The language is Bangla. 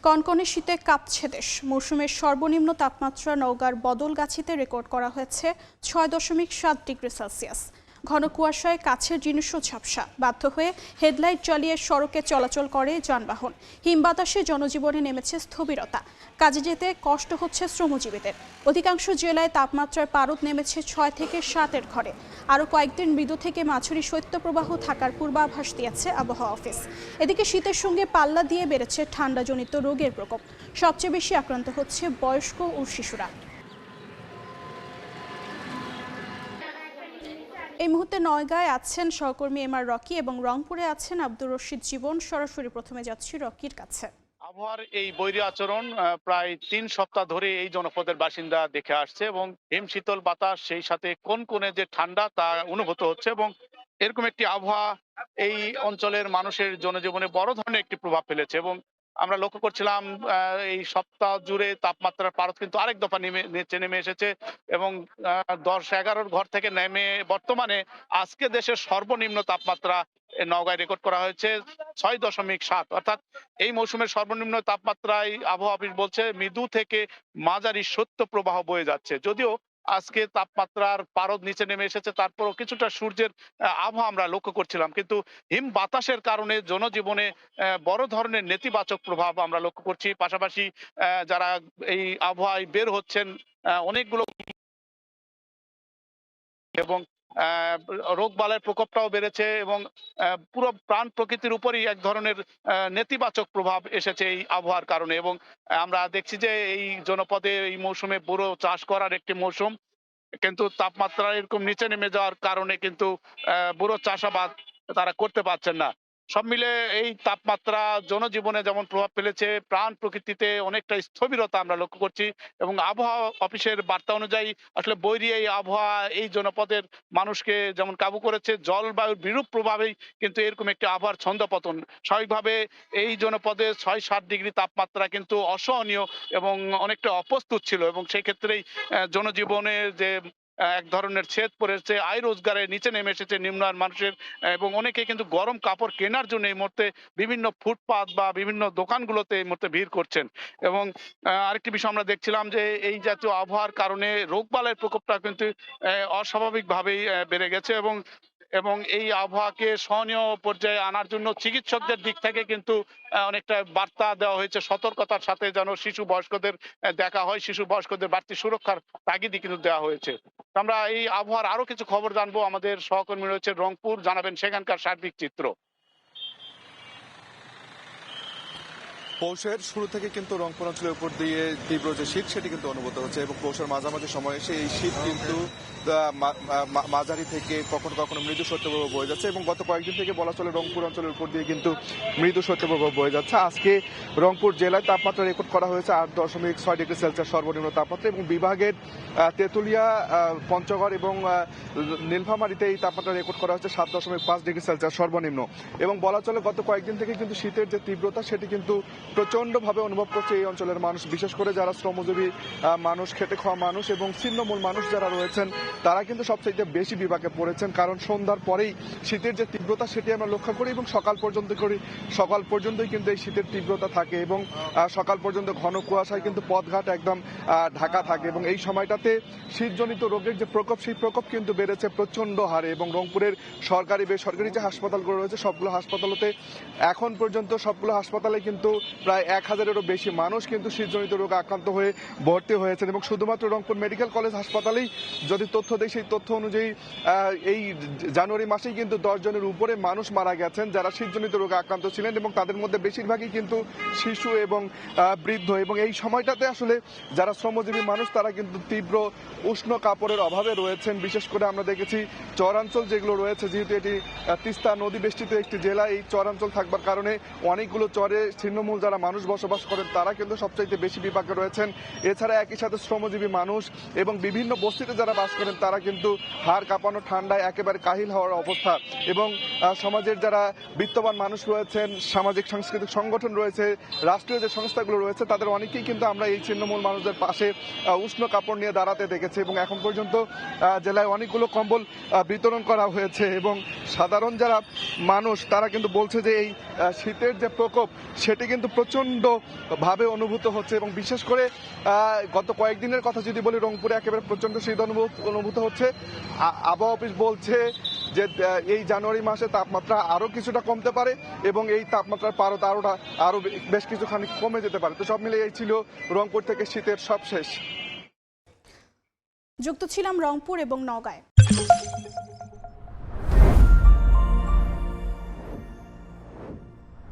কনকনে শীতে কাঁপছে দেশ। মৌসুমের সর্বনিম্ন তাপমাত্রা নওগাঁর বদলগাছিতে রেকর্ড করা হয়েছে ৬.৭ ডিগ্রি সেলসিয়াস। ঘন কুয়াশায় কাছের জিনিসও ঝাপসা। বাধ্য হয়ে হেডলাইট জ্বালিয়ে সড়কে চলাচল করে যানবাহন। হিমবাতাসে জনজীবনে নেমেছে স্থবিরতা। কাজে যেতে কষ্ট হচ্ছে শ্রমজীবীদের। অধিকাংশ জেলায় তাপমাত্রার পারদ নেমেছে ৬ থেকে ৭-এর ঘরে। আরও কয়েকদিন মৃদু থেকে মাঝারি শৈত্যপ্রবাহ থাকার পূর্বাভাস দিয়েছে আবহাওয়া অফিস। এদিকে শীতের সঙ্গে পাল্লা দিয়ে বেড়েছে ঠান্ডাজনিত রোগের প্রকোপ। সবচেয়ে বেশি আক্রান্ত হচ্ছে বয়স্ক ও শিশুরা। এই মুহূর্তে নওগাঁয় আছেন সহকর্মী এম আর রকি এবং রংপুরে আছেন আব্দুর রশিদ জীবন। সরাসরি প্রথমে যাচ্ছি রকির কাছে। আবহাওয়ার এই বৈরী আচরণ প্রায় ৩ সপ্তাহ ধরে এই জনপদের বাসিন্দা দেখে আসছে এবং হিম শীতল বাতাস সেই সাথে কোনে যে ঠান্ডা তা অনুভূত হচ্ছে এবং এরকম একটি আবহাওয়া এই অঞ্চলের মানুষের জনজীবনে বড় ধরনের একটি প্রভাব ফেলেছে এবং আমরা লক্ষ্য করছিলাম এই সপ্তাহ জুড়ে তাপমাত্রার পারদ কিন্তু আরেক দফা নিচে নেমে এসেছে এবং ১০-১১ ঘর থেকে নেমে বর্তমানে আজকে দেশের সর্বনিম্ন তাপমাত্রা নওগাঁয় রেকর্ড করা হয়েছে ৬.৭। অর্থাৎ এই মৌসুমের সর্বনিম্ন তাপমাত্রায় আবহাওয়া অফিস বলছে মৃদু থেকে মাঝারি শৈত্যপ্রবাহ বয়ে যাচ্ছে। যদিও আজকে তাপমাত্রার পারদ নিচে নেমে এসেছে, তারপরও কিছুটা সূর্যের আভা আমরা লক্ষ্য করছিলাম, কিন্তু হিম বাতাসের কারণে জনজীবনে বড় ধরনের নেতিবাচক প্রভাব আমরা লক্ষ্য করছি। পাশাপাশি যারা এই আবহাওয়ায় বের হচ্ছেন অনেকগুলো এবং রোগবালাইয়ের প্রকোপটাও বেড়েছে এবং পুরো প্রাণ প্রকৃতির উপরই এক ধরনের নেতিবাচক প্রভাব এসেছে এই আবহাওয়ার কারণে। এবং আমরা দেখছি যে এই জনপদে এই মৌসুমে বুড়ো চাষ করার একটি মৌসুম, কিন্তু তাপমাত্রা এরকম নিচে নেমে যাওয়ার কারণে কিন্তু বুড়ো চাষাবাদ তারা করতে পারছেন না। সব মিলে এই তাপমাত্রা জনজীবনে যেমন প্রভাব ফেলেছে, প্রাণ প্রকৃতিতে অনেকটা স্থবিরতা আমরা লক্ষ্য করছি এবং আবহাওয়া অফিসের বার্তা অনুযায়ী আসলে বৈরী এই আবহাওয়া এই জনপদের মানুষকে যেমন কাবু করেছে, জলবায়ুর বিরূপ প্রভাবেই কিন্তু এরকম একটি আবহাওয়ার ছন্দপতন। স্বাভাবিকভাবে এই জনপদে ৬-৭ ডিগ্রি তাপমাত্রা কিন্তু অসহনীয় এবং অনেকটা অপ্রস্তুত ছিল এবং সেই ক্ষেত্রেই জনজীবনের যে এক ধরনের ছেদ পড়েছে, আয় রোজগারের নিচে নেমে এসেছে নিম্ন আয়ের মানুষের এবং অনেকে কিন্তু গরম কাপড় কেনার জন্য এই মুহূর্তে বিভিন্ন ফুটপাত বা বিভিন্ন দোকানগুলোতে এই মুহূর্তে ভিড় করছেন। এবং আরেকটি বিষয় আমরা দেখছিলাম যে এই জাতীয় আবহাওয়ার কারণে রোগবালাইয়ের প্রকোপটা কিন্তু অস্বাভাবিকভাবেই বেড়ে গেছে এবং এবং এই আবহাওয়াকে সহনীয় পর্যায়ে আনার জন্য চিকিৎসকদের দিক থেকে কিন্তু অনেকটা বার্তা দেওয়া হয়েছে, সতর্কতার সাথে যেন শিশু বয়স্কদের দেখা হয়, শিশু বয়স্কদের বাড়তি সুরক্ষার তাগিদই কিন্তু দেওয়া হয়েছে। আমরা এই আবহাওয়ার আরো কিছু খবর জানবো, আমাদের সহকর্মী রয়েছে রংপুর, জানাবেন সেখানকার সার্বিক চিত্র। পৌষের শুরু থেকে কিন্তু রংপুর অঞ্চলের উপর দিয়ে তীব্র যে শীত সেটি কিন্তু অনুভূত হচ্ছে এবং পৌষের মাঝামাঝি সময় এসে এই শীত কিন্তু মাঝারি থেকে কখনো কখনো মৃদু শৈত্যপ্রবাহ বয়ে যাচ্ছে এবং গত কয়েকদিন থেকে বলা চলে রংপুর অঞ্চলের উপর দিয়ে কিন্তু মৃদু শৈত্যপ্রবাহ বয়ে যাচ্ছে। আজকে রংপুর জেলায় তাপমাত্রা রেকর্ড করা হয়েছে ৮.৬ ডিগ্রি সেলসিয়াস সর্বনিম্ন তাপমাত্রা এবং বিভাগের তেঁতুলিয়া, পঞ্চগড় এবং নীলফামারীতে এই তাপমাত্রা রেকর্ড করা হচ্ছে ৭.৫ ডিগ্রি সেলসিয়াস সর্বনিম্ন। এবং বলা চলে গত কয়েকদিন থেকে কিন্তু শীতের যে তীব্রতা সেটি কিন্তু প্রচণ্ডভাবে অনুভব করছে এই অঞ্চলের মানুষ, বিশেষ করে যারা শ্রমজীবী মানুষ, খেটে খাওয়া মানুষ এবং ছিন্নমূল মানুষ যারা রয়েছেন তারা কিন্তু সবচেয়ে বেশি বিপাকে পড়েছেন। কারণ সন্ধ্যার পরেই শীতের যে তীব্রতা সেটি আমরা লক্ষ্য করি এবং সকাল পর্যন্তই কিন্তু এই শীতের তীব্রতা থাকে এবং সকাল পর্যন্ত ঘন কুয়াশায় কিন্তু পথঘাট একদম ঢাকা থাকে এবং এই সময়টাতে শীতজনিত রোগের যে প্রকোপ সেই প্রকোপ কিন্তু বেড়েছে প্রচণ্ড হারে এবং রংপুরের সরকারি বেসরকারি যে হাসপাতালগুলো রয়েছে সবগুলো হাসপাতালতে এখন পর্যন্ত সবগুলো হাসপাতালে কিন্তু প্রায় ১,০০০-এরও বেশি মানুষ কিন্তু শীতজনিত রোগে আক্রান্ত হয়ে ভর্তি হয়েছেন এবং শুধুমাত্র রংপুর মেডিকেল কলেজ হাসপাতালেই যদি তথ্য দেয় সেই তথ্য অনুযায়ী এই জানুয়ারি মাসেই কিন্তু ১০ জনের উপরে মানুষ মারা গেছেন যারা শীতজনিত রোগে আক্রান্ত ছিলেন এবং তাদের মধ্যে বেশিরভাগই কিন্তু শিশু এবং বৃদ্ধ। এবং এই সময়টাতে আসলে যারা শ্রমজীবী মানুষ তারা কিন্তু তীব্র উষ্ণ কাপড়ের অভাবে রয়েছেন। বিশেষ করে আমরা দেখেছি চরাঞ্চল যেগুলো রয়েছে, যেহেতু এটি তিস্তা নদী বেষ্টিত একটি জেলা, এই চরাঞ্চল থাকবার কারণে অনেকগুলো চরে ছিন্নমূল যারা মানুষ বসবাস করেন তারা কিন্তু সবচাইতে বেশি বিপাকে রয়েছেন। এছাড়া একই সাথে শ্রমজীবী মানুষ এবং বিভিন্ন বস্তিতে যারা বাস করেন রয়েছেন তারা কিন্তু হাড় কাঁপানো ঠান্ডায় একেবারে কাহিল হওয়ার অবস্থা। এবং সমাজের যারা বিত্তবান মানুষ রয়েছেন, সামাজিক সাংস্কৃতিক সংগঠন রয়েছে, রাষ্ট্রীয় যে সংস্থাগুলো রয়েছে, তাদের অনেকেই কিন্তু আমরা এই ছিন্নমূল মানুষদের পাশে উষ্ণ কাপড় নিয়ে দাঁড়াতে দেখেছি। এবং এখন পর্যন্ত জেলায় অনেকগুলো কম্বল বিতরণ করা হয়েছে। এবং সাধারণ যারা মানুষ তারা কিন্তু বলছে যে এই শীতের যে প্রকোপ সেটি কিন্তু প্রচন্ড ভাবে অনুভূত হচ্ছে। এবং বিশেষ করে গত কয়েকদিনের কথা যদি বলি, রংপুরে একেবারে প্রচন্ড শীত অনুভূত হচ্ছে। আবহাওয়া অফিস বলছে যে এই জানুয়ারি মাসে তাপমাত্রা আরো কিছুটা কমতে পারে এবং এই তাপমাত্রার পারদ আরো বেশ কিছুখানি কমে যেতে পারে। তো সব মিলে এই ছিল রংপুর থেকে শীতের সবশেষ। যুক্ত ছিলাম রংপুর এবং নওগাঁয়।